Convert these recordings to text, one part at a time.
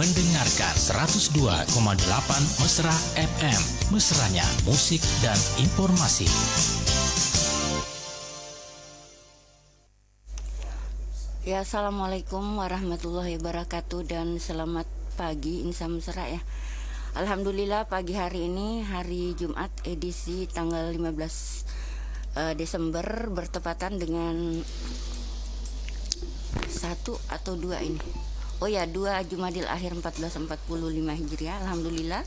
mendengarkan 102,8 Mesra FM. Mesranya musik dan informasi. Ya, assalamualaikum warahmatullahi wabarakatuh dan selamat pagi insan mesra ya. Alhamdulillah pagi hari ini hari Jumat edisi tanggal 15 Desember bertepatan dengan 1 atau 2 ini. Oh ya, 2 Jumadil Akhir 1445 Hijriah. Alhamdulillah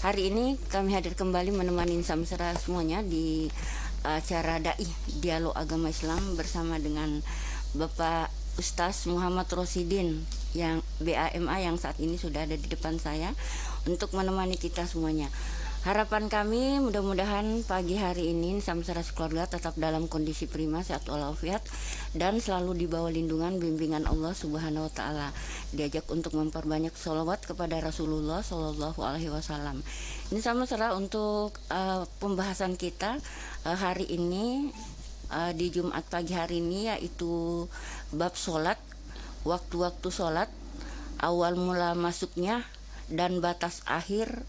hari ini kami hadir kembali menemani insan mesra semuanya di acara Dai Dialog Agama Islam bersama dengan Bapak Ustaz Muhammad Rosidin yang BAMA yang saat ini sudah ada di depan saya untuk menemani kita semuanya. Harapan kami mudah-mudahan pagi hari ini samsara sekeluarga tetap dalam kondisi prima, sehat walafiat dan selalu di bawah lindungan bimbingan Allah Subhanahu wa taala. Diajak untuk memperbanyak sholawat kepada Rasulullah Shallallahu alaihi wasallam. Ini samsara untuk pembahasan kita hari ini di Jumat pagi hari ini, yaitu bab sholat, waktu-waktu sholat, awal mula masuknya dan batas akhir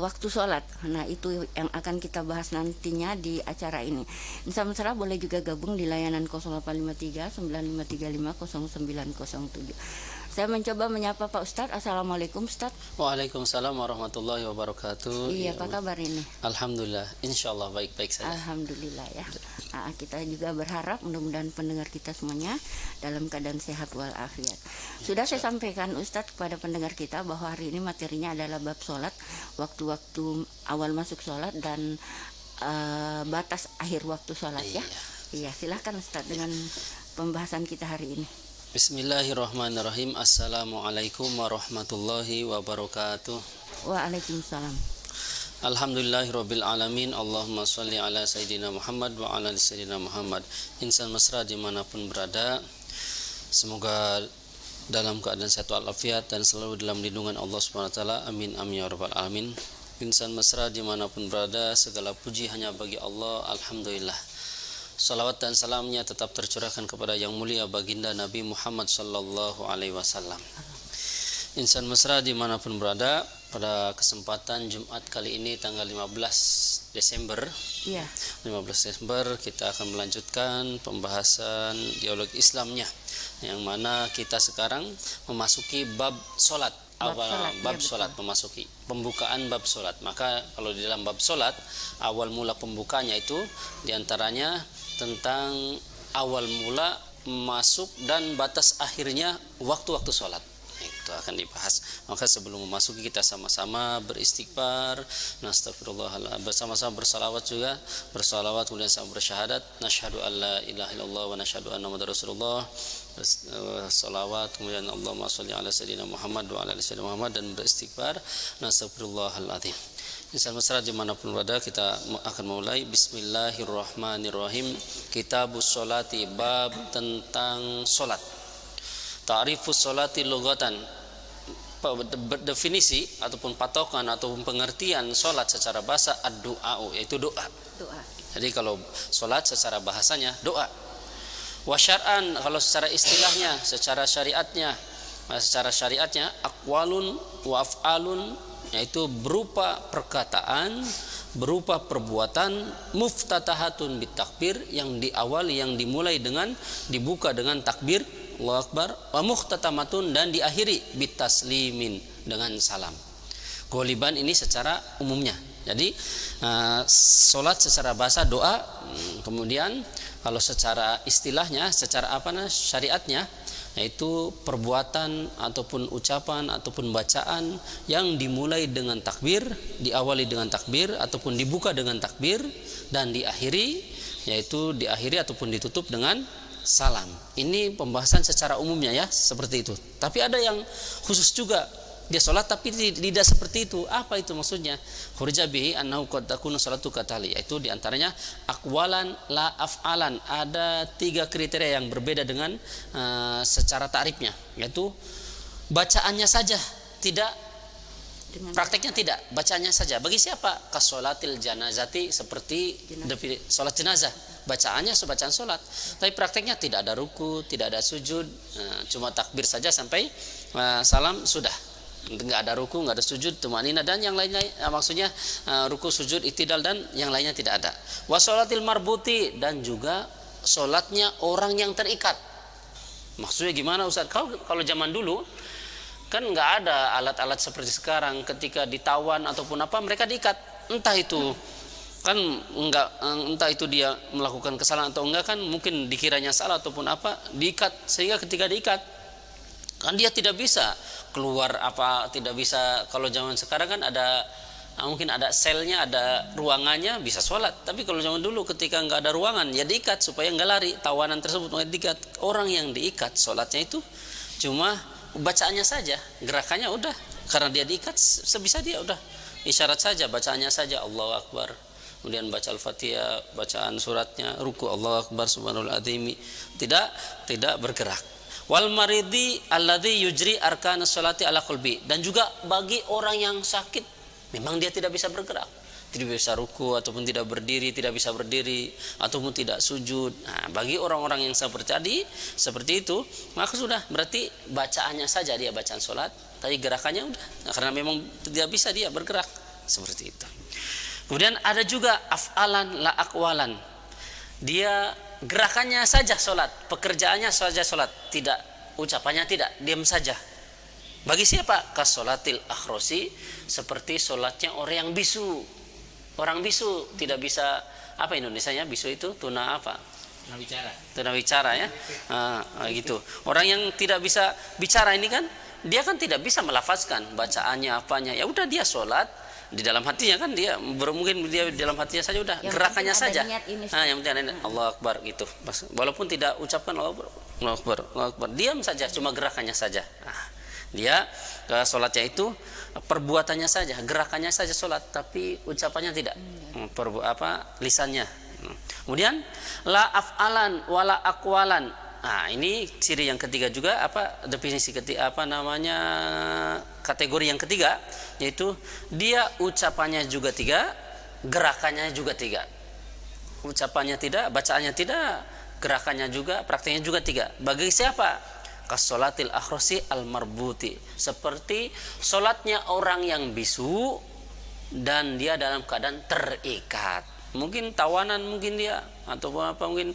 waktu sholat. Nah, itu yang akan kita bahas nantinya di acara ini. Insan mesra boleh juga gabung di layanan 0853 9535 0907. Saya mencoba menyapa Pak Ustadz. Assalamualaikum Ustadz. Waalaikumsalam warahmatullahi wabarakatuh. Iya, apa kabar ini? Alhamdulillah, insyaallah baik-baik saja. Alhamdulillah ya. Kita juga berharap mudah-mudahan pendengar kita semuanya dalam keadaan sehat walafiat. Sudah saya sampaikan Ustadz kepada pendengar kita bahwa hari ini materinya adalah bab sholat, waktu-waktu awal masuk sholat dan batas akhir waktu sholat ya. Iya, silahkan Ustadz dengan pembahasan kita hari ini. Bismillahirrahmanirrahim. Assalamualaikum warahmatullahi wabarakatuh. Waalaikumsalam. Alhamdulillahirabbil alamin. Allahumma shalli ala sayyidina Muhammad wa ala ali sayyidina Muhammad. Insan mesra dimanapun berada, semoga dalam keadaan sehat walafiat dan selalu dalam lindungan Allah Subhanahu wa taala. Amin amin ya rabbal alamin. Insan mesra dimanapun berada, segala puji hanya bagi Allah. Alhamdulillah. Salawat dan salamnya tetap tercurahkan kepada yang mulia baginda Nabi Muhammad sallallahu alaihi wasallam. Insan mesra dimanapun berada, pada kesempatan Jumat kali ini tanggal 15 Desember Iya. 15 Desember kita akan melanjutkan pembahasan dialog Islamnya, yang mana kita sekarang memasuki bab solat. Bab solat, memasuki pembukaan bab solat. Maka kalau di dalam bab solat, awal mula pembukanya itu diantaranya tentang awal mula masuk dan batas akhirnya waktu-waktu sholat. Itu akan dibahas. Maka sebelum memasuki kita sama-sama beristighfar, nastaghfirullahaladzim, bersama-sama bersalawat juga, bersalawat kemudian sama bersyahadat, nasyhadu alla ilaha illallah wa nasyhadu anna muhammadar rasulullah, salawat kemudian Allahumma shalli ala sayyidina Muhammad wa ala ali sayyidina Muhammad, dan beristighfar, nastaghfirullahaladzim. Insan mesra dimanapun berada, kita akan mulai. Bismillahirrahmanirrahim. Kitabus sholati, bab tentang solat. Ta'rifus sholati lugatan, definisi ataupun patokan ataupun pengertian solat secara bahasa ad-du'a, yaitu doa. Jadi kalau solat secara bahasanya doa. Wa syar'an, kalau secara istilahnya, secara syariatnya aqwalun wa af'alun, yaitu berupa perkataan, berupa perbuatan, muftatahatun bitakbir, yang diawali, yang dimulai dengan, dibuka dengan takbir Allahu Akbar, wa mukhtatamatun, dan diakhiri bitaslimin, dengan salam. Goliban ini secara umumnya. Jadi solat secara bahasa doa, kemudian kalau secara istilahnya, secara syariatnya, yaitu perbuatan ataupun ucapan ataupun bacaan yang dimulai dengan takbir, diawali dengan takbir ataupun dibuka dengan takbir, dan diakhiri, yaitu diakhiri ataupun ditutup dengan salam. Ini pembahasan secara umumnya ya, seperti itu. Tapi ada yang khusus juga, dia sholat tapi tidak seperti itu. Apa itu maksudnya? Khurija bihi annahu qad takunu salatu katali, yaitu diantaranya aqwalan la af'alan. Ada 3 kriteria yang berbeda dengan secara ta'rifnya, yaitu bacaannya saja, tidak prakteknya tidak, bacaannya saja. Bagi siapa? Kasolatil janazati, seperti sholat jenazah. bacaannya sebacaan sholat, tapi prakteknya tidak ada ruku, tidak ada sujud, cuma takbir saja sampai salam sudah, nggak ada ruku, nggak ada sujud, tumanina dan yang lainnya, maksudnya ruku, sujud, iktidal dan yang lainnya tidak ada. Wasolatil marbuti, dan juga sholatnya orang yang terikat. Maksudnya gimana Ustaz? Kalau zaman dulu kan nggak ada alat-alat seperti sekarang, ketika ditawan ataupun apa mereka diikat, entah itu kan entah itu dia melakukan kesalahan atau enggak, kan mungkin dikiranya salah ataupun apa, diikat, sehingga ketika diikat kan dia tidak bisa keluar tidak bisa. Kalau zaman sekarang kan ada mungkin ada selnya, ada ruangannya, bisa sholat. Tapi kalau zaman dulu ketika nggak ada ruangan, ya diikat supaya nggak lari tawanan tersebut, diikat. Orang yang diikat sholatnya itu cuma bacaannya saja, gerakannya udah, karena dia diikat sebisa dia udah isyarat saja, bacaannya saja Allahu Akbar, kemudian baca Al-Fatihah, bacaan suratnya, ruku Allahu Akbar subhanallah azimi, tidak bergerak. Wal maridi alladzi yujri arkanas sholati ala qalbi, dan juga bagi orang yang sakit memang dia tidak bisa bergerak, tidak bisa ruku ataupun tidak bisa berdiri ataupun tidak sujud. Nah, bagi orang-orang yang seperti itu, maka sudah berarti bacaannya saja dia bacaan sholat, tapi gerakannya udah, karena memang tidak bisa dia bergerak seperti itu. Kemudian ada juga af'alan la aqwalan, dia gerakannya saja sholat, pekerjaannya saja sholat, tidak ucapannya tidak, diam saja. Bagi siapa? Kasolatil akhrosi, seperti sholatnya orang yang bisu. Orang bisu tidak bisa, apa Indonesianya bisu itu? Tuna wicara ya, gitu. Orang yang tidak bisa bicara ini kan, dia kan tidak bisa melafazkan bacaannya apanya. Ya udah dia sholat di dalam hatinya kan, dia mungkin dia di dalam hatinya saja udah, yang gerakannya saja. Yang penting ada Allahu Akbar gitu. Walaupun tidak ucapkan Allahu Akbar, diam saja, cuma gerakannya saja. Dia ke sholatnya itu perbuatannya saja, gerakannya saja sholat, tapi ucapannya tidak, lisannya. Kemudian la af'alan wala aqwalan. Ini ciri yang ketiga juga, definisi ketiga, kategori yang ketiga, yaitu dia ucapannya juga 3, gerakannya juga 3. Ucapannya tidak, bacaannya tidak, gerakannya juga, prakteknya juga 3. Bagi siapa? Kasolatil akhrosi al marbuti, seperti solatnya orang yang bisu dan dia dalam keadaan terikat. Mungkin tawanan, mungkin dia atau mungkin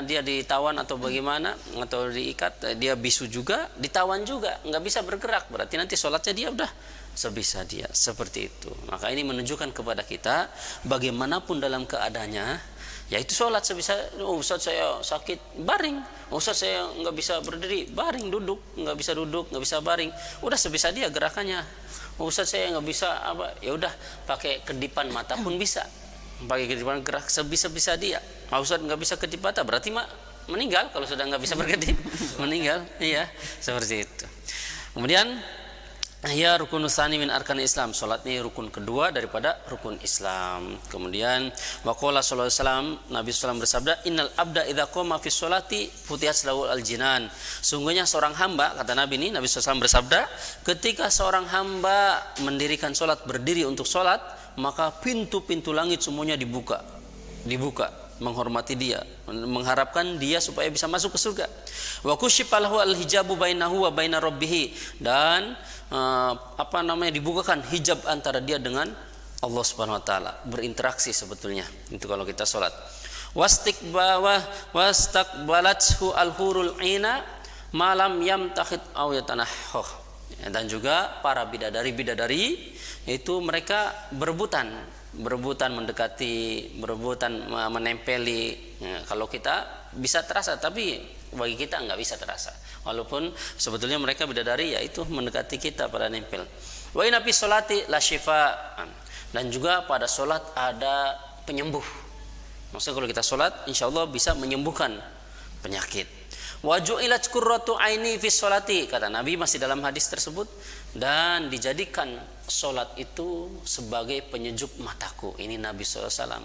dia ditawan atau bagaimana, atau diikat, dia bisu juga, ditawan juga, nggak bisa bergerak. Berarti nanti solatnya dia udah sebisa dia, seperti itu. Maka ini menunjukkan kepada kita bagaimanapun dalam keadaannya, yaitu sholat sebisa. Ustaz saya sakit, baring. Ustaz saya nggak bisa berdiri, baring, duduk, nggak bisa duduk, nggak bisa baring, udah sebisa dia gerakannya. Ustaz saya nggak bisa ya udah pakai kedipan mata pun bisa, pakai kedipan gerak sebisa dia. Ustaz nggak bisa kedip mata, berarti meninggal. Kalau sudah nggak bisa berkedip, meninggal. Iya, seperti itu. Kemudian ya rukun tsani min arkan Islam, salat ini rukun kedua daripada rukun Islam. Kemudian waqala sallallahu alaihi wasallam, Nabi sallallahu bersabda, innal abda idza qama fi sholati futihat lahu al-jinan. Sungguhnya seorang hamba, kata Nabi ini, Nabi sallallahu bersabda, ketika seorang hamba mendirikan salat, berdiri untuk salat, maka pintu-pintu langit semuanya dibuka, menghormati dia, mengharapkan dia supaya bisa masuk ke surga. Wa kusyifa lahu al-hijabu bainahu wa baina rabbih, dan dibukakan hijab antara dia dengan Allah Subhanahu wa taala, berinteraksi sebetulnya itu kalau kita salat. Wastaqbalathu al-hurul aina malam yamtakhid aw yatanahhu. Dan juga para bidadari itu mereka berebutan mendekati, berebutan menempeli. Kalau kita bisa terasa, tapi bagi kita nggak bisa terasa. Walaupun sebetulnya mereka bidadari, yaitu mendekati kita pada nempel. Wa inna fi sholati la shifa, dan juga pada solat ada penyembuh. Maksudnya kalau kita solat, insya Allah bisa menyembuhkan penyakit. Wa ju'ilat qurratu aini fi sholati, kata Nabi masih dalam hadis tersebut, dan dijadikan solat itu sebagai penyejuk mataku. Ini Nabi SAW,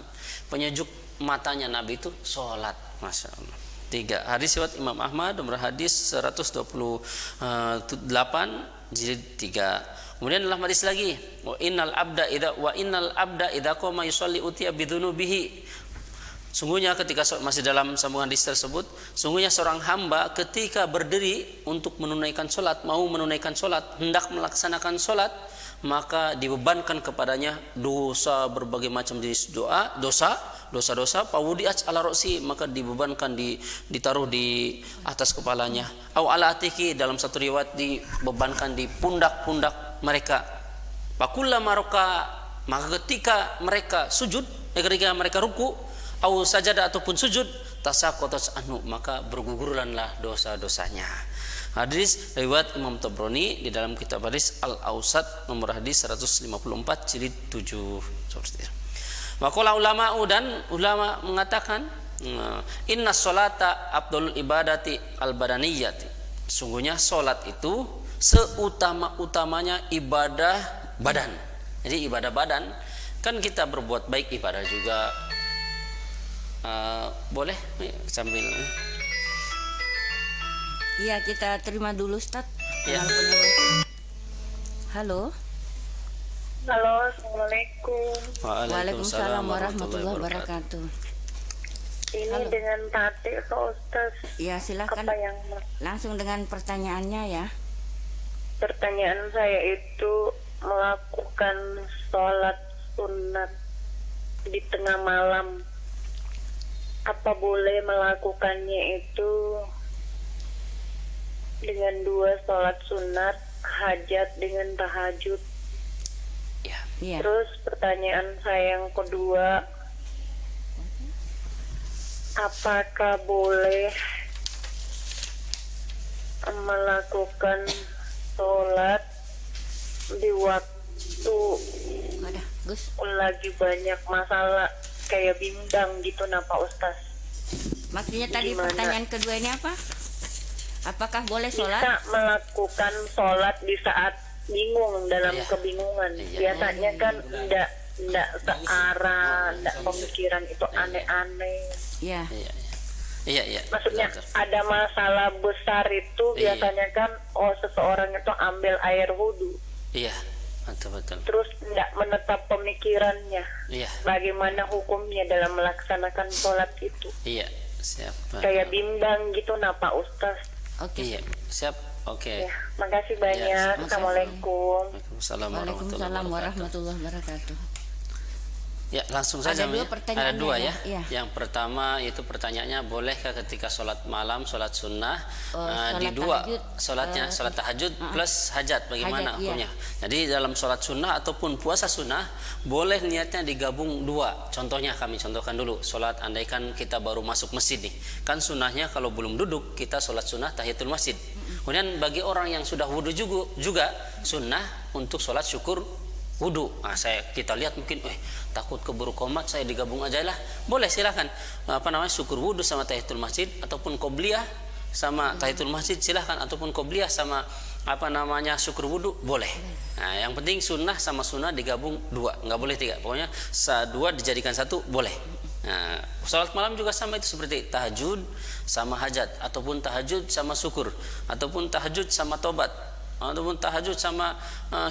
penyejuk matanya Nabi itu solat. Masya Allah. 3 hadis riwayat Imam Ahmad, nomor hadis 128 jilid 3. Kemudian dalam hadis lagi, wa innal abda idza qama yusalli utiya bidzunubihi. Sungguhnya ketika masih dalam sambungan hadis tersebut, sungguhnya seorang hamba ketika berdiri untuk menunaikan sholat, mau menunaikan sholat, hendak melaksanakan sholat, maka dibebankan kepadanya dosa berbagai macam jenis dosa-dosa pawudi'at ala roksi, maka dibebankan ditaruh di atas kepalanya, au ala atiki, dalam satu riwayat dibebankan di pundak-pundak mereka. Fakullama raka, maka ketika mereka sujud, ketika mereka ruku, au sajada ataupun sujud, tasaqatas anhu, maka bergugurlanlah dosa-dosanya. Hadis riwayat Imam Tabrani di dalam kitab hadis Al-Ausat nomor hadis 154 jilid 7. Maka ulama mengatakan, inna sholata abdul ibadati al-badaniyati. Sungguhnya solat itu seutama-utamanya ibadah badan. Jadi ibadah badan, kan kita berbuat baik ibadah juga. Boleh sambil Iya, kita terima dulu Ustaz. Ya. Halo. Halo, assalamualaikum. Waalaikumsalam warahmatullahi wabarakatuh. Ini Halo. dengan Tati Pak Ustaz. Ya, silakan Apa yang langsung dengan pertanyaannya ya. pertanyaan saya itu melakukan sholat sunat di tengah malam. Apa boleh melakukannya itu dengan 2 sholat sunat, hajat dengan tahajud? ya. Iya. Terus pertanyaan saya yang kedua, apakah boleh melakukan sholat di waktu Ada, Gus. lagi banyak masalah kayak bimbang gitu, Pak Ustaz? Maksudnya tadi Gimana? pertanyaan kedua ini apa? Apakah boleh sholat? Bisa melakukan sholat di saat bingung, dalam Iya. kebingungan. Iya. Biasanya kan enggak searah, enggak pemikiran itu aneh-aneh. Ya. Iya. Maksudnya Betul. ada masalah besar itu Iya. biasanya kan seseorang itu ambil air wudhu, Iya, betul. terus enggak menetap pemikirannya. Iya. Bagaimana hukumnya dalam melaksanakan sholat itu? Iya, siap. Kayak bimbang gitu, Pak Ustaz. Oke. Iya, siap. Oke. Ya, makasih banyak. Ya, Assalamualaikum. Waalaikumsalam Waalaikumsalam warahmatullahi wabarakatuh. Ya, langsung Ada saja. dua Mi. pertanyaannya Ada 2 ya. ya? Iya. Yang pertama itu pertanyaannya, bolehkah ketika sholat malam, sholat sunnah di Sholat dua tahajud, sholat tahajud plus hajat, bagaimana Hajat, iya. hukumnya? Jadi dalam sholat sunnah ataupun puasa sunnah boleh niatnya digabung 2. Contohnya kami contohkan dulu. Sholat, andaikan kita baru masuk masjid nih, kan sunnahnya kalau belum duduk kita sholat sunnah tahiyatul masjid. Kemudian bagi orang yang sudah wudhu juga sunnah untuk sholat syukur wudhu. Nah, kita lihat mungkin takut keburu komat, saya digabung aja lah. Boleh, silakan. Syukur wudhu sama tahiyatul masjid, ataupun qobliyah sama tahiyatul masjid silahkan, ataupun qobliyah sama syukur wudhu boleh. Nah, yang penting sunnah sama sunnah digabung 2, nggak boleh 3. Pokoknya 2 dijadikan 1 boleh. Nah, sholat malam juga sama, itu seperti tahajud sama hajat, ataupun tahajud sama syukur, ataupun tahajud sama tobat, ataupun tahajud sama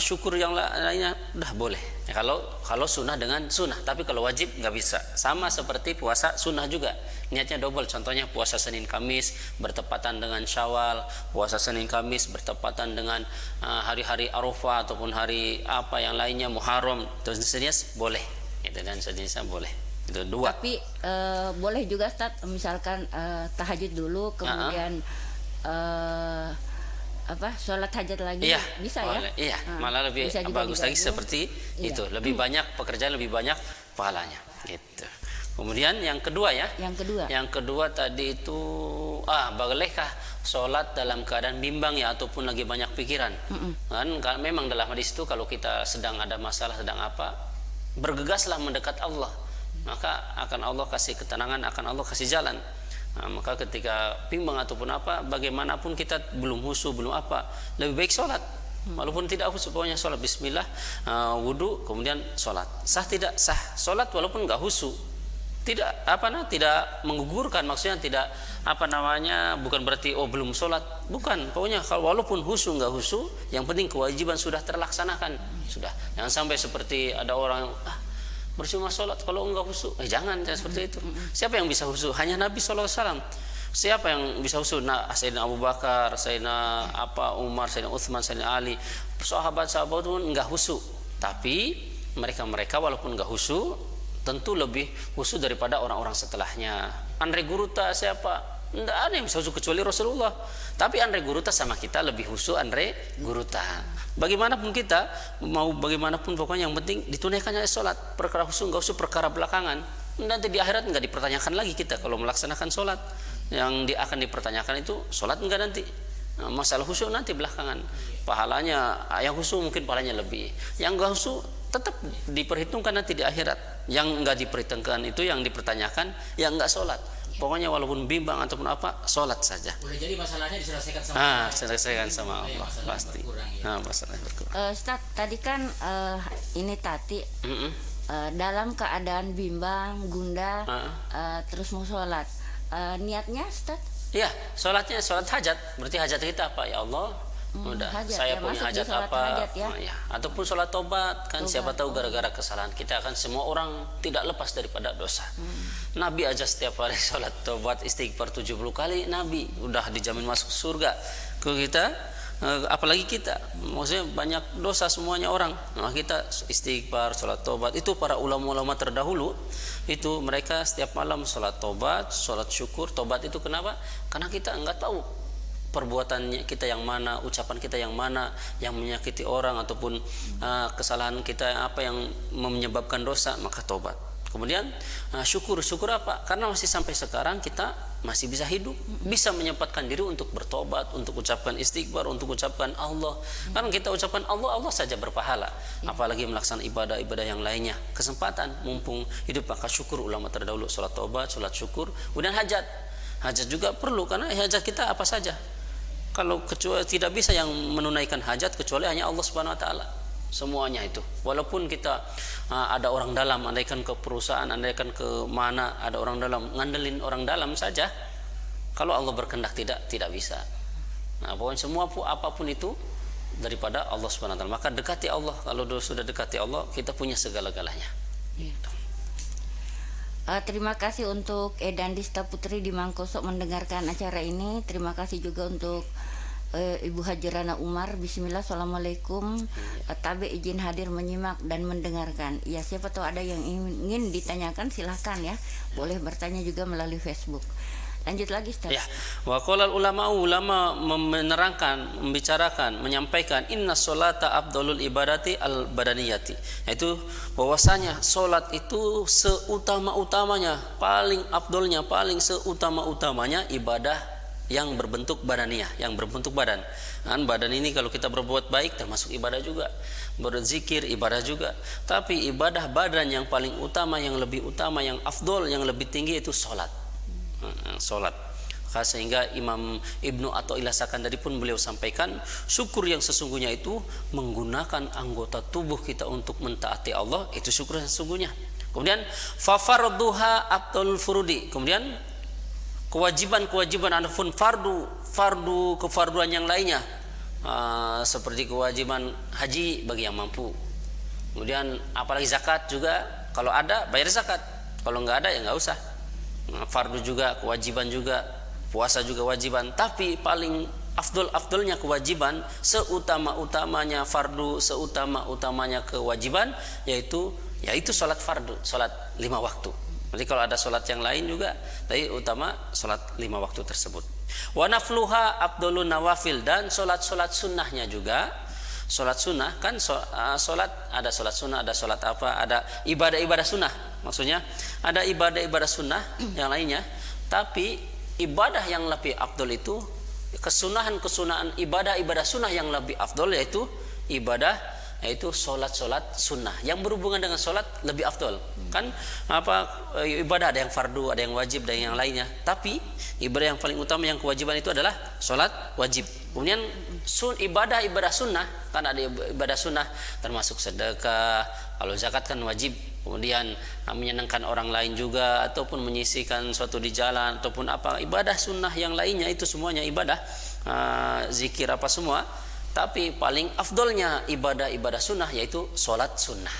syukur yang lainnya, udah boleh. Ya, kalau sunnah dengan sunnah, tapi kalau wajib nggak bisa. Sama seperti puasa sunnah juga, niatnya double. Contohnya puasa Senin Kamis bertepatan dengan Syawal, puasa Senin Kamis bertepatan dengan hari-hari Arafah ataupun hari apa yang lainnya, Muharram, terus sejenis boleh. Itu dan sejenisnya boleh. Itu 2. Tapi boleh juga Ustaz, misalkan tahajud dulu kemudian sholat hajat lagi, Iya, bisa boleh. ya? Iya, malah lebih bisa juga bagus lagi digabung. seperti Iya. itu. Lebih banyak pekerjaan, lebih banyak pahalanya. Gitu. Kemudian yang kedua ya. Yang kedua. Yang kedua tadi itu bolehkah sholat dalam keadaan bimbang ya, ataupun lagi banyak pikiran? Kan memang dalam hadis itu kalau kita sedang ada masalah, sedang apa, bergegaslah mendekat Allah, maka akan Allah kasih ketenangan, akan Allah kasih jalan. Nah, maka ketika bimbang ataupun apa, bagaimanapun kita belum khusyuk, belum apa, lebih baik sholat. Walaupun tidak khusyuk, pokoknya sholat bismillah, wudhu, kemudian sholat. Sah tidak? Sah. Sholat walaupun nggak khusyuk, tidak tidak menggugurkan, maksudnya tidak bukan berarti belum sholat, bukan. Pokoknya kalau walaupun khusyuk nggak khusyuk, yang penting kewajiban sudah terlaksanakan, sudah. Jangan sampai seperti ada orang Percuma sholat kalau enggak khusyuk. Jangan seperti itu. Siapa yang bisa khusyuk? Hanya Nabi SAW. Siapa yang bisa khusyuk? Sayyidina Abu Bakar, Sayyidina Umar, Sayyidina Utsman, Sayyidina Ali. Sahabat-sahabat itu enggak khusyuk. Tapi mereka walaupun enggak khusyuk, tentu lebih khusyuk daripada orang-orang setelahnya. Andre Guruta siapa? Tidak ada yang bisa khusyuk kecuali Rasulullah. Tapi Andre Guruta sama kita lebih khusyuk Andre Guruta. Bagaimanapun kita, mau bagaimanapun pokoknya yang penting ditunaikannya sholat. Perkara khusyuk enggak khusyuk perkara belakangan. Nanti di akhirat enggak dipertanyakan lagi kita kalau melaksanakan sholat. Yang akan dipertanyakan itu sholat enggak nanti. Nah, masalah khusyuk nanti belakangan. Pahalanya yang khusyuk mungkin pahalanya lebih. Yang enggak khusyuk tetap diperhitungkan nanti di akhirat. Yang enggak diperhitungkan itu yang dipertanyakan yang enggak sholat. Pokoknya walaupun bimbang ataupun apa, sholat saja. Boleh jadi masalahnya diselesaikan sama Allah. Selesaikan sama Allah, pasti. Ya. Masalahnya berkurang. Ustaz, tadi kan ini Tati dalam keadaan bimbang, gundah, terus mau sholat. Niatnya Ustaz? Iya, sholatnya sholat hajat. Berarti hajat kita apa? Ya Allah, udah hajat, saya ya, punya masuk di hajat sholat apa? hajat, ya. Ya. Ataupun sholat tobat kan, siapa tahu gara-gara kesalahan kita kan, semua orang tidak lepas daripada dosa. Nabi aja setiap hari sholat tobat istighfar 70 kali, Nabi udah dijamin masuk surga. Ke kita, apalagi kita, maksudnya banyak dosa semuanya orang. Nah, kita istighfar, sholat tobat. Itu para ulama-ulama terdahulu itu mereka setiap malam sholat tobat, sholat syukur. Tobat itu kenapa? Karena kita enggak tahu perbuatan kita yang mana, ucapan kita yang mana yang menyakiti orang ataupun kesalahan kita apa yang menyebabkan dosa, maka tobat. Kemudian syukur apa? Karena masih sampai sekarang kita masih bisa hidup, bisa menyempatkan diri untuk bertobat, untuk ucapkan istighfar, untuk ucapkan Allah. Karena kita ucapkan Allah, Allah saja berpahala. Apalagi melaksanakan ibadah-ibadah yang lainnya. Kesempatan mumpung hidup, maka syukur. Ulama terdahulu sholat tobat, sholat syukur. Kemudian hajat. Hajat juga perlu karena hajat kita apa saja. Kalau kecuali tidak bisa yang menunaikan hajat kecuali hanya Allah Subhanahu wa taala. Semuanya itu. Walaupun kita ada orang dalam, andaikan ke perusahaan, andaikan ke mana ada orang dalam, ngandelin orang dalam saja. Kalau Allah berkehendak tidak bisa. Nah, pokoknya semua apapun itu daripada Allah Subhanahu wa taala. Maka dekati Allah. Kalau sudah dekati Allah, kita punya segala-galanya. Gitu. Terima kasih untuk Edan Dista Putri di Mangkosok mendengarkan acara ini. Terima kasih juga untuk Ibu Hajirana Umar. Bismillah, assalamualaikum. Tabe izin hadir menyimak dan mendengarkan. Ya, siapa tahu ada yang ingin ditanyakan, silahkan ya. Boleh bertanya juga melalui Facebook. Lanjut lagi, Ustaz. Ya, wa qala ulama menerangkan, membicarakan, menyampaikan inna sholata afdalul ibadati al badaniyati. Yaitu bahwasanya salat itu seutama-utamanya, paling afdolnya, paling seutama-utamanya ibadah yang berbentuk badaniyah, yang berbentuk badan. Kan badan ini kalau kita berbuat baik termasuk ibadah juga. Berzikir ibadah juga. Tapi ibadah badan yang paling utama, yang lebih utama, yang afdol, yang lebih tinggi itu salat. Salat. Sehingga Imam Ibnu Athaillah Sakandari pun beliau sampaikan, syukur yang sesungguhnya itu menggunakan anggota tubuh kita untuk mentaati Allah, itu syukur yang sesungguhnya. Kemudian fa fardhuha afdalul furudi. Kemudian kewajiban-kewajiban adapun fardu kefarduan yang lainnya, seperti kewajiban haji bagi yang mampu. Kemudian apalagi zakat juga, kalau ada bayar zakat, kalau nggak ada ya nggak usah. Fardu juga, kewajiban juga, puasa juga wajiban. Tapi paling afdolnya kewajiban, seutama-utamanya fardu, seutama-utamanya kewajiban, yaitu sholat fardu, sholat 5 waktu. Jadi kalau ada sholat yang lain juga, tapi utama sholat 5 waktu tersebut. Wa nafluha afdolun nawafil, dan sholat sunnahnya juga. Sholat sunnah kan sholat, ada sholat sunnah, ada sholat apa, ada ibadah-ibadah sunnah. Maksudnya ada ibadah-ibadah sunnah yang lainnya. Tapi ibadah yang lebih afdol itu, kesunahan ibadah-ibadah sunnah yang lebih afdol yaitu sholat sunnah yang berhubungan dengan sholat lebih afdol. Kan ibadah ada yang fardu, ada yang wajib, ada yang lainnya. Tapi ibadah yang paling utama, yang kewajiban itu adalah sholat wajib. Kemudian ibadah sunnah, kan ada ibadah sunnah termasuk sedekah, kalau zakat kan wajib. Kemudian menyenangkan orang lain juga, ataupun menyisihkan suatu di jalan, ataupun apa ibadah sunnah yang lainnya, itu semuanya ibadah, zikir apa semua. Tapi paling afdolnya ibadah sunnah yaitu sholat sunnah.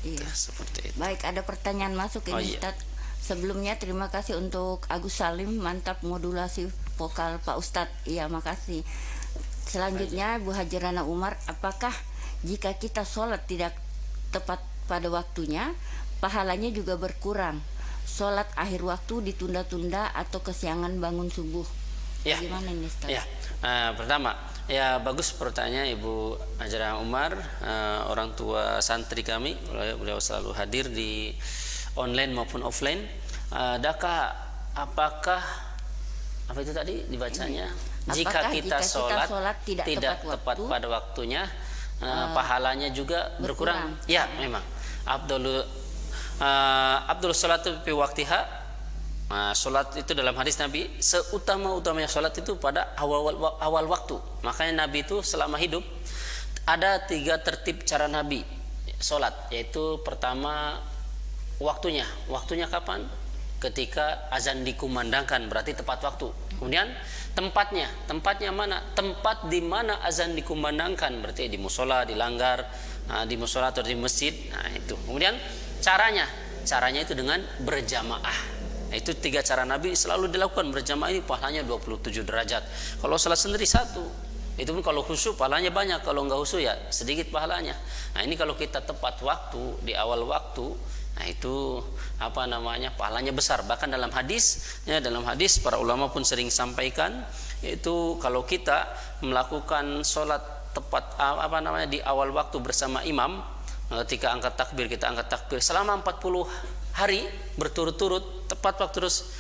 Iya. Seperti itu. Baik, ada pertanyaan masuk ini Oh, iya. Ustadz. Sebelumnya terima kasih untuk Agus Salim, mantap modulasi vokal Pak Ustadz. Iya, makasih. Selanjutnya Bu Haji Rana Umar, apakah jika kita sholat tidak tepat pada waktunya, pahalanya juga berkurang? Sholat akhir waktu ditunda-tunda atau kesiangan bangun subuh? Ya. Gimana ini Ustadz? Ya, pertama, ya bagus pertanyaan Ibu Hajrah Umar, orang tua santri kami, beliau selalu hadir di online maupun offline. Apakah apa itu tadi dibacanya? Jika Apakah kita sholat tidak tepat pada waktunya, pahalanya juga berkurang? Ya, memang. Abdul sholatu fi waktiha. Sholat itu dalam hadis Nabi, seutama-utamanya sholat itu pada awal waktu. Makanya Nabi itu selama hidup ada 3 tertib cara Nabi sholat, yaitu pertama waktunya kapan? Ketika azan dikumandangkan, berarti tepat waktu. Kemudian tempatnya mana? Tempat di mana azan dikumandangkan, berarti di musola, di langgar, di musola atau di masjid. Nah itu. Kemudian caranya itu dengan berjamaah. Itu 3 cara Nabi selalu dilakukan. Berjamaah ini pahalanya 27 derajat. Kalau salat sendiri 1, itu pun kalau khusyuk pahalanya banyak, kalau enggak khusyuk ya sedikit pahalanya. Nah ini kalau kita tepat waktu di awal waktu, nah itu pahalanya besar. Bahkan dalam hadis para ulama pun sering sampaikan, itu kalau kita melakukan sholat tepat di awal waktu bersama imam, ketika angkat takbir kita angkat takbir selama 40 hari berturut-turut tepat waktu, terus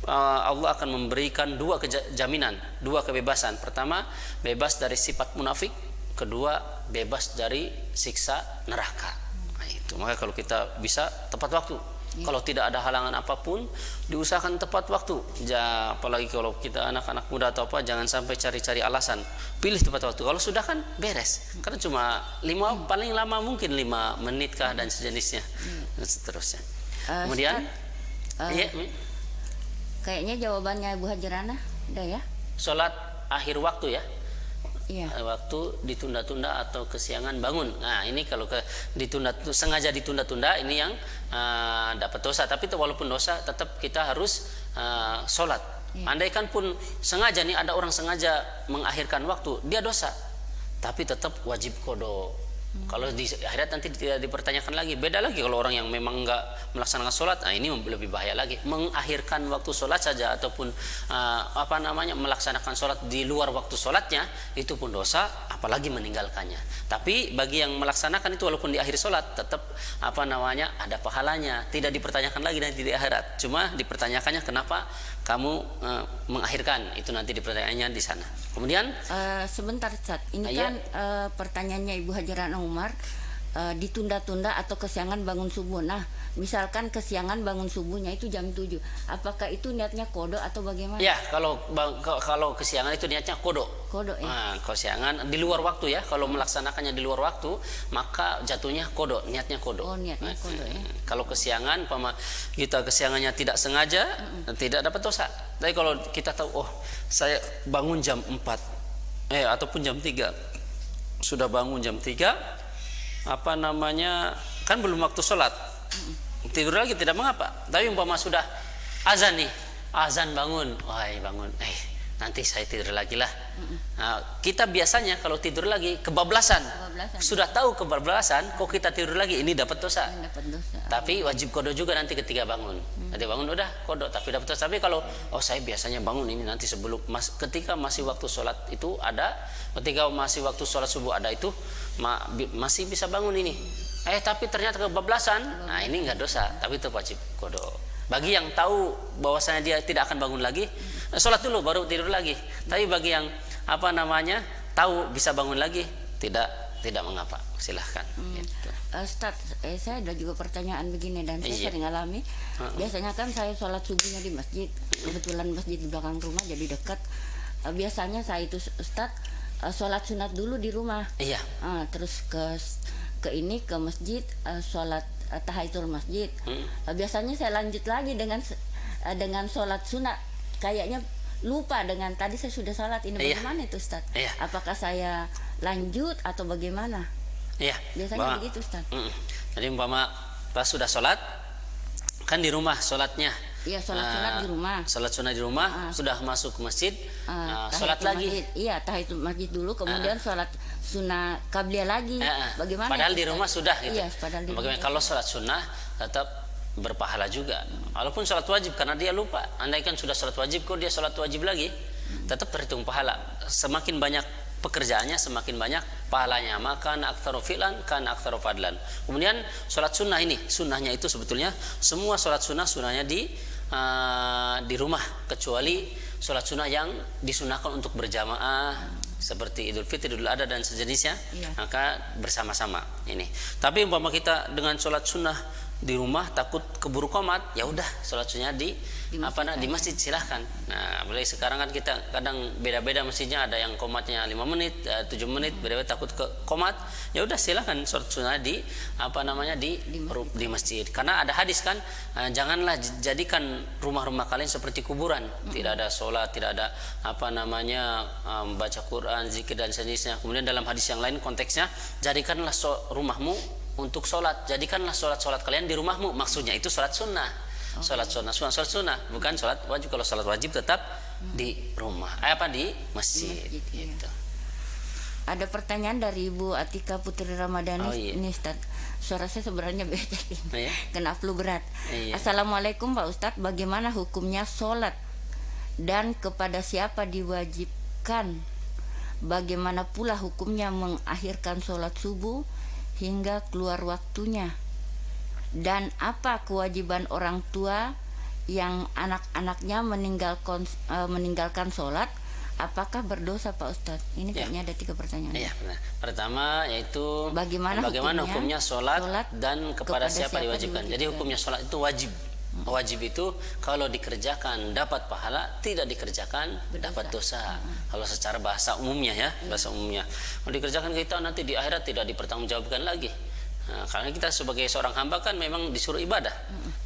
Allah akan memberikan 2 jaminan, 2 kebebasan. Pertama, bebas dari sifat munafik. Kedua, bebas dari siksa neraka. Nah, itu. Maka kalau kita bisa tepat waktu, kalau tidak ada halangan apapun, diusahakan tepat waktu. Apalagi kalau kita anak-anak muda atau apa, jangan sampai cari-cari alasan. Pilih tepat waktu. Kalau sudah kan beres. Karena cuma paling lama mungkin 5 menit kah dan sejenisnya, dan seterusnya. Kemudian kayaknya jawabannya Bu Haji Rana udah ya. Sholat akhir waktu ya. Iya. Waktu ditunda-tunda atau kesiangan bangun. Nah ini kalau sengaja ditunda-tunda, ini yang dapat dosa. Tapi walaupun dosa, tetap kita harus sholat. Andaikan pun sengaja nih, ada orang sengaja mengakhirkan waktu, dia dosa, tapi tetap wajib qada. Kalau di akhirat nanti tidak dipertanyakan lagi. Beda lagi kalau orang yang memang enggak melaksanakan sholat. Nah ini lebih bahaya lagi. Mengakhirkan waktu sholat saja ataupun melaksanakan sholat di luar waktu sholatnya, itu pun dosa, apalagi meninggalkannya. Tapi bagi yang melaksanakan itu walaupun di akhir sholat, tetap ada pahalanya. Tidak dipertanyakan lagi nanti di akhirat. Cuma dipertanyakannya kenapa kamu mengakhirkan, itu nanti dipertanyaannya di sana. Kemudian sebentar Ustaz, ini kan pertanyaannya Ibu Haji Rana Umar, ditunda-tunda atau kesiangan bangun subuh. Nah, misalkan kesiangan bangun subuhnya itu jam 7, apakah itu niatnya qada atau bagaimana? Ya, kalau kesiangan itu niatnya qada. Qada ya. Nah, kesiangan di luar waktu ya. Kalau melaksanakannya di luar waktu, maka jatuhnya qada, niatnya qada. Oh, niatnya qada ya. Kalau kesiangan, kita kesiangannya tidak sengaja, tidak dapat dosa. Tapi kalau kita tahu, saya bangun jam 4 ataupun jam 3, sudah bangun jam 3, kan belum waktu sholat, tidur lagi tidak mengapa. Tapi umpama sudah azan nih, bangun, bangun, nanti saya tidur lagi lah. Nah, kita biasanya kalau tidur lagi kebablasan. Sudah tahu kebablasan, kok kita tidur lagi, ini dapat dosa. Tapi wajib qada juga nanti ketika bangun. Nanti bangun udah qada, tapi dapat dosa. Tapi kalau saya biasanya bangun ini nanti ketika masih waktu sholat itu ada, ketika masih waktu sholat subuh ada, itu masih bisa bangun ini. Tapi ternyata kebablasan, nah ini enggak dosa, tapi itu wajib qada. Bagi yang tahu bahwasanya dia tidak akan bangun lagi, sholat dulu baru tidur lagi. Tapi bagi yang tahu bisa bangun lagi, tidak mengapa, silahkan. Ustaz, saya ada juga pertanyaan begini dan saya sering alami. Biasanya kan saya sholat subuhnya di masjid, kebetulan masjid di belakang rumah jadi dekat. Biasanya saya itu Ustaz sholat sunat dulu di rumah. Iya. Terus ke masjid sholat tahiyatul masjid. Biasanya saya lanjut lagi dengan sholat sunat. Kayaknya lupa dengan tadi saya sudah sholat. Ini bagaimana itu Ustaz? Apakah saya lanjut atau bagaimana? Biasanya begitu Ustaz. Jadi umpama pas sudah sholat, kan di rumah sholatnya. Iya, sholat sunat di rumah. Sholat sunnah di rumah, sudah masuk ke masjid, sholat lagi. Masjid. Iya, tahiyatul masjid dulu, kemudian sholat sunnah qabliyah lagi. Bagaimana? Padahal itu, di rumah sudah gitu. Iya, padahal di Bagaimana rumah. kalau sholat sunnah tetap berpahala juga. Walaupun sholat wajib karena dia lupa. Andaikan sudah sholat wajib kok dia sholat wajib lagi, tetap terhitung pahala. Semakin banyak pekerjaannya semakin banyak pahalanya. Maka aktsaru fi'lan kan aktsaru fadlan. Kemudian sholat sunnah ini, sunnahnya itu sebetulnya semua sholat sunnah sunnahnya di rumah, kecuali sholat sunnah yang disunahkan untuk berjamaah seperti Idul Fitri, Idul Adha dan sejenisnya, maka bersama-sama ini. Tapi umpama kita dengan sholat sunnah di rumah takut keburu qomat, ya udah sholat sunnah di masjid silahkan. Nah, mulai sekarang kan kita kadang beda-beda masjidnya, ada yang qomatnya 5 menit, 7 menit, beda-beda takut ke qomat, ya udah silahkan sholat sunnah di di masjid. Karena ada hadis kan, janganlah jadikan rumah-rumah kalian seperti kuburan, tidak ada sholat, tidak ada baca Quran, zikir dan sejenisnya. Kemudian dalam hadis yang lain konteksnya, jadikanlah rumahmu untuk sholat, jadikanlah sholat kalian di rumahmu, maksudnya itu sholat sunnah. Sholat sunnah, bukan sholat wajib. Kalau sholat wajib tetap di rumah, di masjid. Gitu. Ada pertanyaan dari Ibu Atika Putri Ramadhani. Oh, iya. Ini Ustaz, suara saya sebenarnya beda. Iya? Kena flu berat. Iya. Assalamualaikum Pak Ustadz, bagaimana hukumnya sholat dan kepada siapa diwajibkan? Bagaimana pula hukumnya mengakhirkan sholat subuh hingga keluar waktunya? Dan apa kewajiban orang tua yang anak-anaknya meninggalkan sholat? Apakah berdosa Pak Ustadz? Ini kayaknya ada 3 pertanyaan. Iya, benar. Pertama yaitu bagaimana hukumnya sholat dan kepada siapa diwajibkan. Jadi diwajibkan. hukumnya sholat itu wajib. Wajib itu kalau dikerjakan dapat pahala, tidak dikerjakan dapat dosa. Kalau secara bahasa umumnya bahasa umumnya. Kalau dikerjakan kita nanti di akhirat tidak dipertanggungjawabkan lagi. Nah, karena kita sebagai seorang hamba kan memang disuruh ibadah.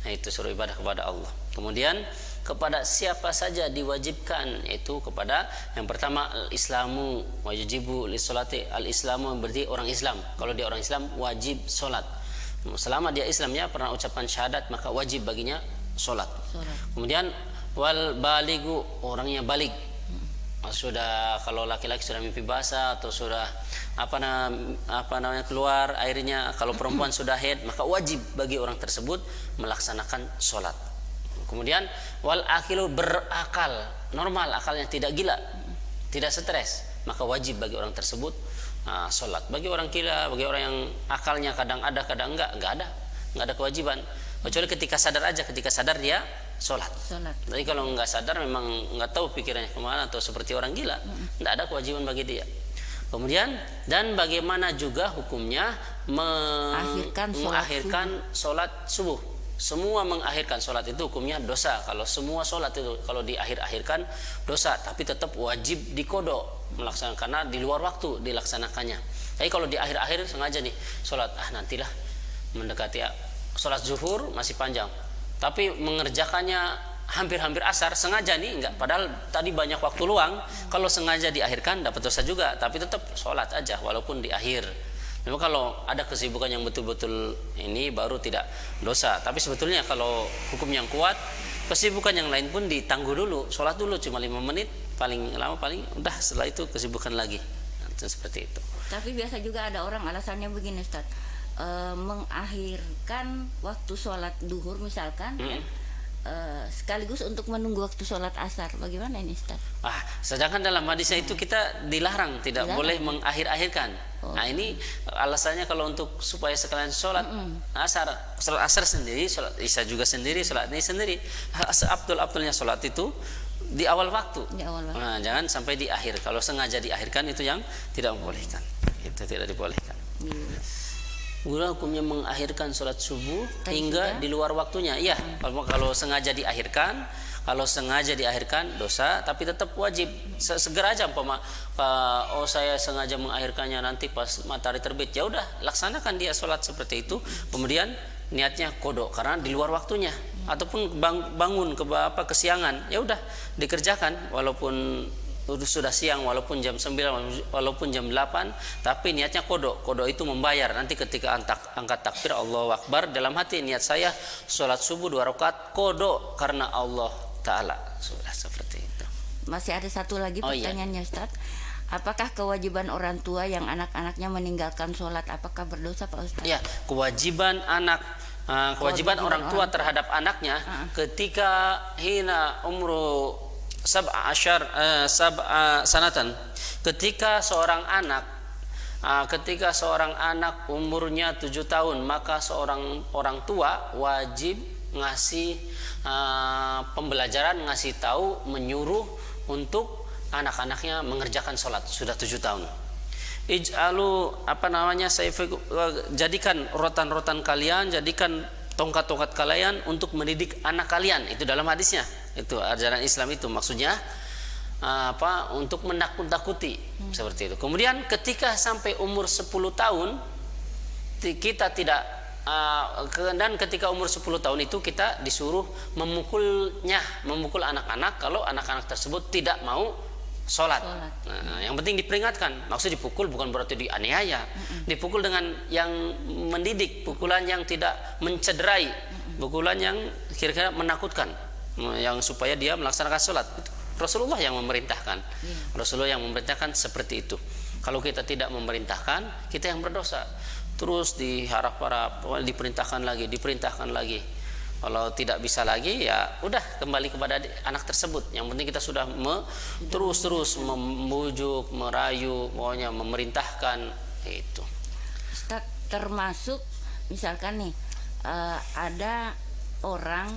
Nah, itu suruh ibadah kepada Allah. Kemudian kepada siapa saja diwajibkan, itu kepada yang pertama al-islamu wajibu lisolati. Al-islamu berarti orang Islam. Kalau dia orang Islam wajib sholat. Selama dia Islamnya pernah ucapan syahadat, maka wajib baginya sholat. Kemudian wal baligu, orangnya balik. Sudah, kalau laki-laki sudah mimpi basah atau sudah keluar airnya, kalau perempuan sudah haid, maka wajib bagi orang tersebut melaksanakan sholat. Kemudian wal akilu, berakal, normal akalnya, tidak gila, tidak stres, maka wajib bagi orang tersebut sholat. Bagi orang gila, bagi orang yang akalnya kadang ada kadang enggak ada kewajiban, kecuali ketika sadar aja, ketika sadar dia sholat. Jadi kalau nggak sadar, memang nggak tahu pikirannya kemana atau seperti orang gila, nggak ada kewajiban bagi dia. Kemudian dan bagaimana juga hukumnya mengakhirkan sholat subuh. Semua mengakhirkan sholat itu hukumnya dosa. Kalau semua sholat itu kalau diakhirkan dosa, tapi tetap wajib dikodok melaksanakan karena di luar waktu dilaksanakannya. Tapi kalau di akhir-akhir sengaja nih sholat, nantilah mendekati sholat zuhur masih panjang, tapi mengerjakannya hampir-hampir asar, sengaja nih enggak, padahal tadi banyak waktu luang. Kalau sengaja diakhirkan dapat dosa juga, tapi tetap sholat aja walaupun di akhir. Memang kalau ada kesibukan yang betul-betul ini baru tidak dosa. Tapi sebetulnya kalau hukum yang kuat, kesibukan yang lain pun ditangguh dulu, sholat dulu cuma 5 menit paling lama, paling udah setelah itu kesibukan lagi. Seperti itu. Tapi biasa juga ada orang alasannya begini Ustaz, mengakhirkan waktu sholat duhur misalkan, sekaligus untuk menunggu waktu sholat asar. Bagaimana ini Ustaz? Sedangkan dalam hadisnya itu kita dilarang, tidak boleh mengakhir-akhirkan. Nah ini alasannya kalau untuk supaya sekalian sholat asar sendiri, sholat isya juga sendiri, sholat ini sendiri. Abdul-abdulnya sholat itu di awal waktu. Nah, jangan sampai di akhir. Kalau sengaja diakhirkan itu yang tidak membolehkan. Itu tidak dibolehkan. Gula hukumnya mengakhirkan sholat subuh hingga di luar waktunya. Iya, kalau sengaja diakhirkan, dosa, tapi tetap wajib. Segera aja saya sengaja mengakhirkannya nanti pas matahari terbit. Ya udah, laksanakan dia sholat seperti itu. Kemudian niatnya kodok karena di luar waktunya, ataupun bangun kesiangan. Ya udah, dikerjakan walaupun sudah siang, walaupun jam 9, walaupun jam 8, tapi niatnya kodok. Kodok itu membayar. Nanti ketika angkat takbir Allahu Akbar, dalam hati niat saya sholat subuh 2 rakaat kodok karena Allah Ta'ala. Sudah seperti itu. Masih ada satu lagi iya. pertanyaannya, Ustaz. Apakah kewajiban orang tua yang anak-anaknya meninggalkan sholat, apakah berdosa, Pak Ustaz? Ya, kewajiban kewajiban orang tua terhadap anaknya ketika hina umru sanatan, ketika seorang anak umurnya 7 tahun, maka seorang orang tua wajib ngasih pembelajaran, ngasih tahu, menyuruh untuk anak-anaknya mengerjakan sholat sudah 7 tahun. Ij'alu jadikan rotan-rotan kalian, jadikan tongkat-tongkat kalian untuk mendidik anak kalian. Itu dalam hadisnya. Itu ajaran Islam itu maksudnya untuk menakut-takuti seperti itu. Kemudian ketika sampai umur 10 tahun kita tidak dan ketika umur 10 tahun itu kita disuruh memukul anak-anak kalau anak-anak tersebut tidak mau sholat. Nah, yang penting diperingatkan. Maksud dipukul bukan berarti dianiaya. Dipukul dengan yang mendidik, pukulan yang tidak mencederai, pukulan yang kira-kira menakutkan, yang supaya dia melaksanakan sholat. Itu Rasulullah yang memerintahkan. Rasulullah yang memerintahkan seperti itu. Kalau kita tidak memerintahkan, kita yang berdosa. Terus diharap-harap, diperintahkan lagi. Kalau tidak bisa lagi, ya udah kembali kepada anak tersebut. Yang penting kita sudah terus membujuk, merayu, pokoknya memerintahkan itu. Ustaz, termasuk misalkan nih ada orang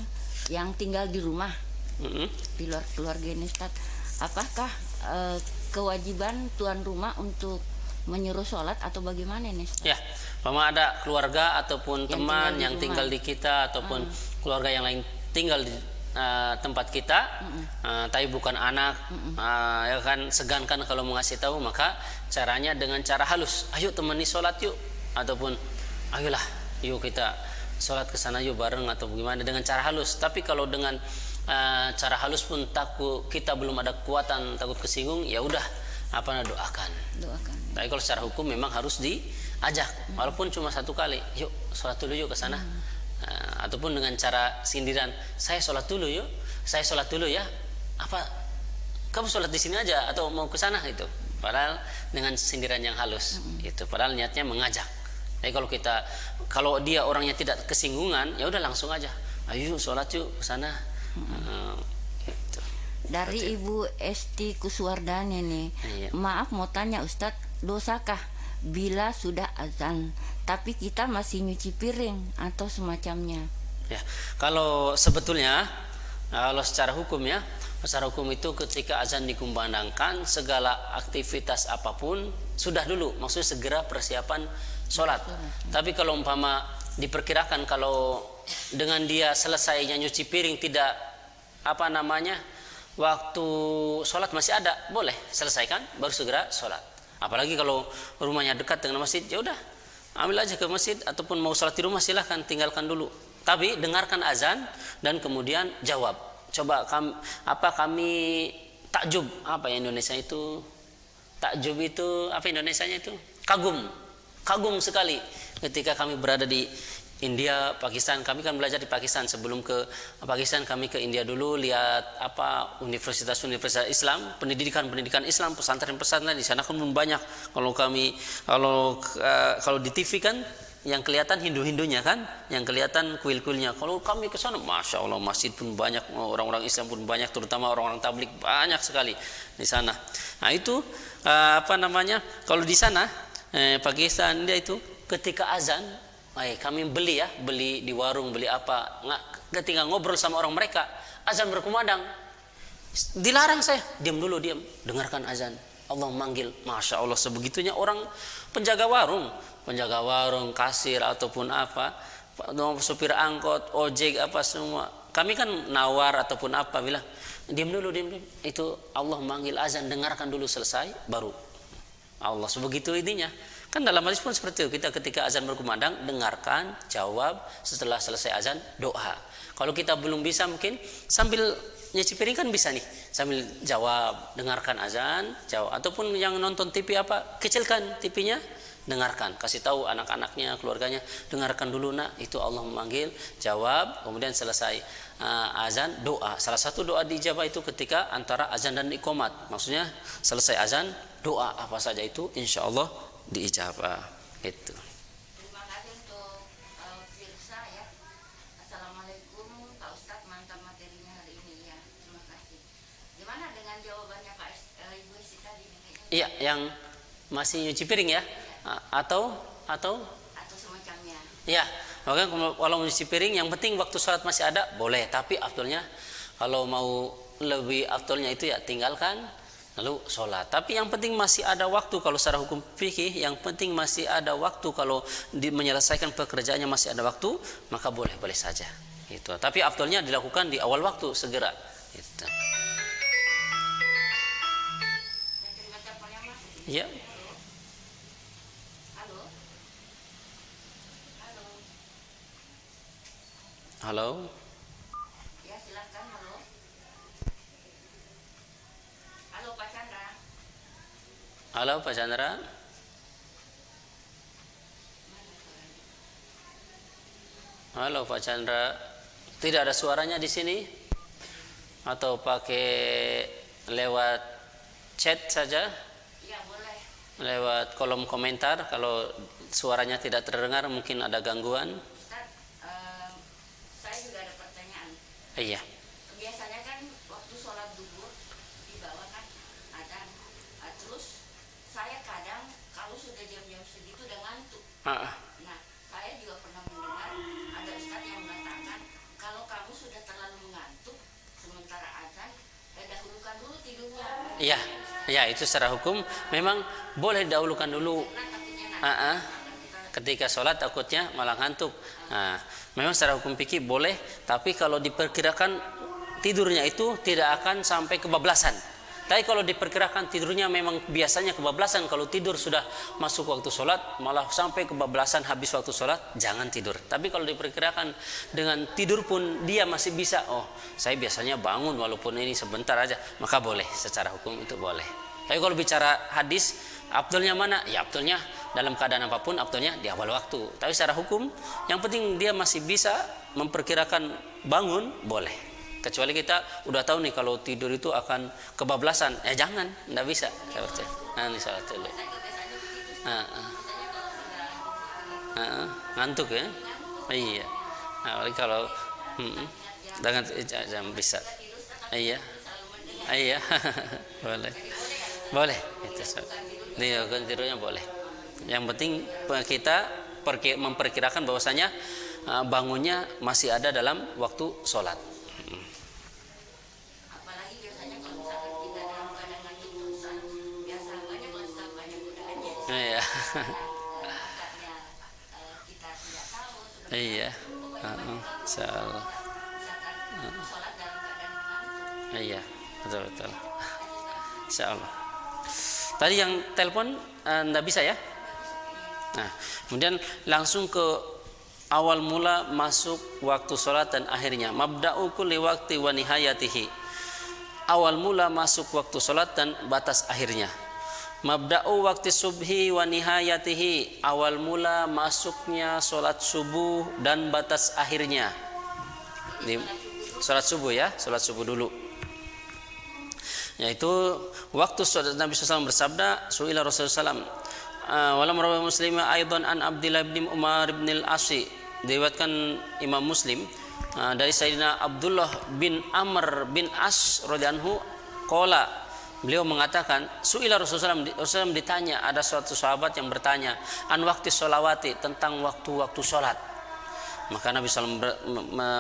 yang tinggal di rumah, di luar keluarga ini, Ustaz, apakah kewajiban tuan rumah untuk menyuruh sholat atau bagaimana nih, Ustaz? Ya, sama ada keluarga ataupun teman yang tinggal di kita ataupun keluarga yang lain tinggal di tempat kita, tapi bukan anak, ya kan, segankan kalau mengasih tahu, maka caranya dengan cara halus. Ayo temani sholat yuk, ataupun ayolah yuk kita sholat ke sana yuk bareng, atau bagaimana, dengan cara halus. Tapi kalau dengan cara halus pun takut kita belum ada kekuatan, takut kesinggung, ya udah doakan. Tapi kalau secara hukum memang harus diajak, walaupun cuma 1 kali, yuk sholat dulu yuk ke sana. Ataupun dengan cara sindiran, saya sholat dulu yuk, saya sholat dulu ya, kamu sholat di sini aja atau mau ke sana, itu padahal dengan sindiran yang halus, itu padahal niatnya mengajak. Tapi kalau dia orangnya tidak kesinggungan, ya udah langsung aja, ayo sholat yuk ke sana. Gitu. Dari Ibu Esti Kuswardani nih, maaf mau tanya Ustadz, dosakah bila sudah azan tapi kita masih nyuci piring atau semacamnya? Ya, kalau sebetulnya kalau secara hukum itu ketika azan dikumandangkan, segala aktivitas apapun sudah dulu, maksudnya segera persiapan sholat. Tapi kalau umpama diperkirakan kalau dengan dia selesainya nyuci piring tidak waktu sholat masih ada, boleh selesaikan baru segera sholat. Apalagi kalau rumahnya dekat dengan masjid, ya udah ambil aja ke masjid, ataupun mau sholat di rumah silahkan tinggalkan dulu. Tapi dengarkan azan dan kemudian jawab. Coba kami takjub, Indonesia itu takjub itu Indonesianya itu kagum sekali ketika kami berada di India, Pakistan. Kami kan belajar di Pakistan. Sebelum ke Pakistan kami ke India dulu, lihat universitas Islam, pendidikan Islam, pesantren di sana kan banyak. Kalau di TV kan yang kelihatan Hindu-Hindunya kan, yang kelihatan kuil-kuilnya. Kalau kami ke sana, masya Allah, masjid pun banyak, orang-orang Islam pun banyak, terutama orang-orang tablik banyak sekali di sana. Nah itu kalau di sana Pakistan dia itu ketika azan, kami beli di warung, ketika ngobrol sama orang mereka, azan berkumandang, dilarang saya, diam, dengarkan azan, Allah manggil. Masya Allah, sebegitunya orang penjaga warung, kasir ataupun supir angkot, ojek semua. Kami kan nawar ataupun bilang, diam dulu, itu Allah manggil azan, dengarkan dulu selesai, baru Allah. Sebegitu intinya. Kan dalam hadis pun seperti itu, kita ketika azan berkumandang dengarkan, jawab, setelah selesai azan doa. Kalau kita belum bisa, mungkin sambil nyuci piring kan bisa nih sambil jawab, dengarkan azan, jawab. Ataupun yang nonton TV apa, kecilkan TV-nya, dengarkan, kasih tahu anak-anaknya, keluarganya, dengarkan dulu nak, itu Allah memanggil, jawab. Kemudian selesai azan, doa. Salah satu doa diijabah itu ketika antara azan dan iqamat. Maksudnya selesai azan, doa apa saja itu insya Allah diijabah. Itu. Terima kasih untuk Firsa ya. Assalamualaikum Pak Ustadz, mantap materinya hari ini ya. Terima kasih. Gimana dengan jawabannya Pak Ibu Esti tadi? Iya, yang masih nyuci piring ya, atau semacamnya. ya. Makanya kalau nyuci piring, yang penting waktu sholat masih ada, boleh. Tapi afdolnya, kalau mau lebih afdolnya itu ya tinggalkan, lalu sholat. Tapi yang penting masih ada waktu. Kalau secara hukum fikih, yang penting masih ada waktu. Kalau menyelesaikan pekerjaannya masih ada waktu, maka boleh saja. Itu. Tapi afdolnya dilakukan di awal waktu segera. Itu. Ya. Halo. Ya silakan. Halo Pak Chandra. Halo Pak Chandra. Halo Pak Chandra. Tidak ada suaranya di sini? Atau pakai lewat chat saja? Ya boleh. Lewat kolom komentar. Kalau suaranya tidak terdengar mungkin ada gangguan. Saya juga ada pertanyaan. Iya. Biasanya kan waktu sholat zuhur di bawah kan ada, terus saya kadang kalau sudah jam-jam segitu udah ngantuk. Nah, saya juga pernah mendengar ada ustadz yang mengatakan kalau kamu sudah terlalu mengantuk sementara azan, dahulukan dulu tidurnya. Iya, ya itu secara hukum memang boleh dahulukan dulu. Ketika sholat takutnya malah ngantuk. Nah, memang secara hukum fikih boleh, tapi kalau diperkirakan tidurnya itu tidak akan sampai kebablasan. Tapi kalau diperkirakan tidurnya memang biasanya kebablasan, kalau tidur sudah masuk waktu sholat malah sampai kebablasan habis waktu sholat, jangan tidur. Tapi kalau diperkirakan dengan tidur pun dia masih bisa, oh saya biasanya bangun walaupun ini sebentar aja, maka boleh, secara hukum itu boleh. Tapi kalau bicara hadis, afdolnya mana? Ya afdolnya dalam keadaan apapun, afdolnya di awal waktu. Tapi secara hukum, yang penting dia masih bisa memperkirakan bangun, boleh. Kecuali kita udah tahu nih kalau tidur itu akan kebablasan, ya jangan, nggak bisa. Nah, ini salah dulu. Ngantuk ya? Iya. Nah, kalau dengan jam bisa. Iya. Iya. Boleh. Itu tidurnya boleh. Yang penting kita memperkirakan bahwasanya bangunnya masih ada dalam waktu sholat. Apalagi biasanya kalau misalkan kita dalam keadaan ngantuk terusan, biasa banyak godaan jadi iya. bukannya kita tidak tahu sudah Iya. misalkan sholat dalam keadaan ngantuk. Iya, betul. Insyaallah. Tadi yang telepon enggak bisa ya? Nah, kemudian langsung ke awal mula masuk waktu sholat dan akhirnya. Mabda'u kulli waqti wa nihayatihi. Awal mula masuk waktu sholat dan batas akhirnya. Mabda'u waqti subhi wa nihayatihi. Awal mula masuknya sholat subuh dan batas akhirnya. Sholat subuh ya, sholat subuh dulu. Yaitu waktu Nabi SAW bersabda, su'ila Rasulullah SAW, walam rawi Muslim aidan an Abdullah bin Umar bin al-Asi, diriwayatkan Imam Muslim dari Sayyidina Abdullah bin Amr bin As radhiyallahu qala, beliau mengatakan, su'ila Rasulullah SAW ditanya, ada suatu sahabat yang bertanya, an waqti sholawati, tentang waktu-waktu sholat. Maka Nabi SAW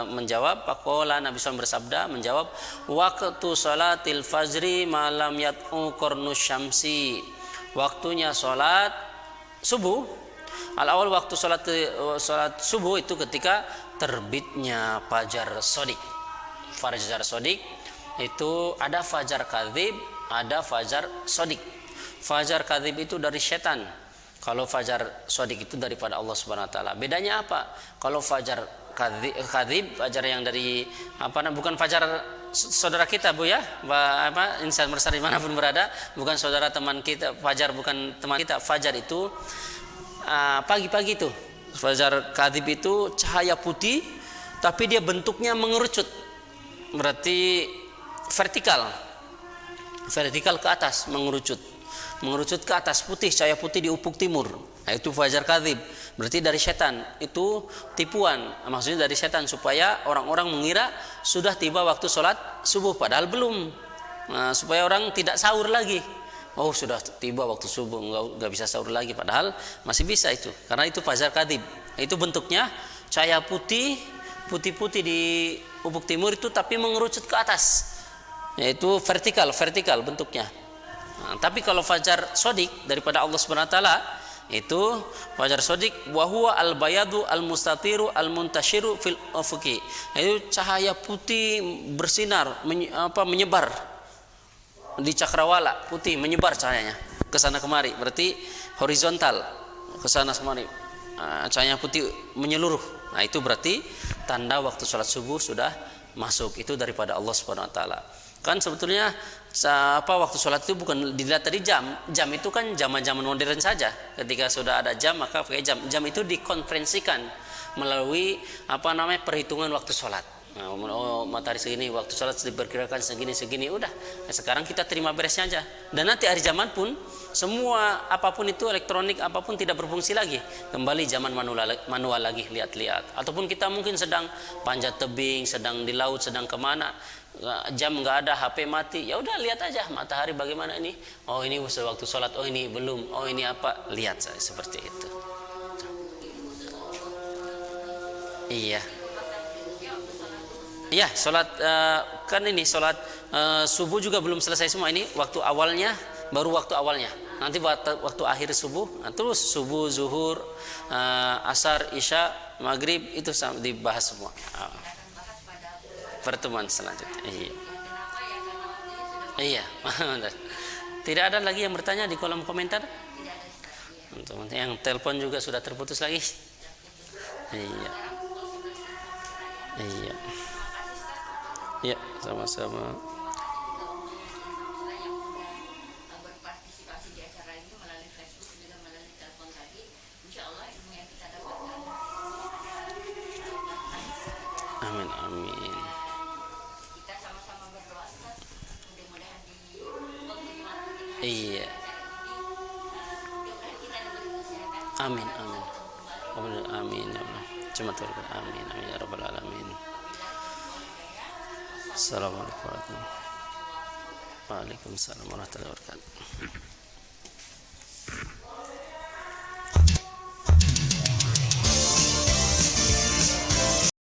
menjawab, Pakola Nabi SAW bersabda, menjawab, waktu sholatil fajri malam yat'u qarnus syamsi. Waktunya sholat subuh, al-awal waktu sholat subuh itu ketika terbitnya fajar sodik. Fajar sodik itu ada fajar kadzib, ada fajar sodik. Fajar kadzib itu dari setan. Kalau fajar shadiq itu daripada Allah Subhanahu wa taala. Bedanya apa? Kalau fajar kadzib, fajar yang dari bukan fajar saudara kita Bu ya, insan besar dimanapun berada, bukan saudara teman kita. Fajar bukan teman kita. Fajar itu pagi-pagi itu. Fajar kadzib itu cahaya putih, tapi dia bentuknya mengerucut. Berarti vertikal ke atas, mengerucut ke atas, putih, cahaya putih di ufuk timur. Nah, itu fajar kadzib. Berarti dari setan, itu tipuan. Maksudnya dari setan supaya orang-orang mengira sudah tiba waktu sholat subuh, padahal belum. Nah, supaya orang tidak sahur lagi. Oh, sudah tiba waktu subuh, nggak bisa sahur lagi, padahal masih bisa itu. Karena itu fajar kadzib. Itu bentuknya cahaya putih-putih di ufuk timur itu, tapi mengerucut ke atas. Yaitu vertikal bentuknya. Nah, tapi kalau fajar shadiq daripada Allah Subhanahu wa taala, itu fajar shadiq wa huwa al-bayadu al-mustatiru al-muntashiru fil ufuqi. Itu cahaya putih bersinar menyebar di cakrawala, putih menyebar cahayanya ke sana kemari, berarti horizontal ke sana kemari. Cahaya putih menyeluruh. Nah, itu berarti tanda waktu salat subuh sudah masuk. Itu daripada Allah Subhanahu wa taala. Kan sebetulnya waktu sholat itu bukan dilihat dari jam. Jam itu kan zaman modern saja. Ketika sudah ada jam maka pakai jam. Jam itu dikonferensikan melalui perhitungan waktu sholat. Nah, matahari segini, waktu sholat diperkirakan segini. Udah. Nah, sekarang kita terima beresnya aja. Dan nanti hari zaman pun semua apapun itu elektronik apapun tidak berfungsi lagi. Kembali zaman manual lagi, lihat-lihat. Ataupun kita mungkin sedang panjat tebing, sedang di laut, sedang kemana. Jam nggak ada, HP mati, ya udah lihat aja matahari bagaimana ini. Oh, ini sudah waktu sholat, oh ini belum, oh ini apa, lihat saya seperti itu. Iya, sholat kan ini sholat subuh juga belum selesai semua. Ini waktu awalnya, baru waktu awalnya. Nanti waktu akhir subuh, terus subuh, zuhur, asar, isya, maghrib itu dibahas semua. Pertemuan selanjutnya. Iya. Tidak ada lagi yang bertanya di kolom komentar. Yang telepon juga sudah terputus lagi. Iya, sama-sama. Amin. Iya. Amin. Amin ya Allah. Cuma Tuhan. Amin ya rabbal alamin. Assalamualaikum warahmatullahi wabarakatuh. Waalaikumsalam warahmatullahi wabarakatuh.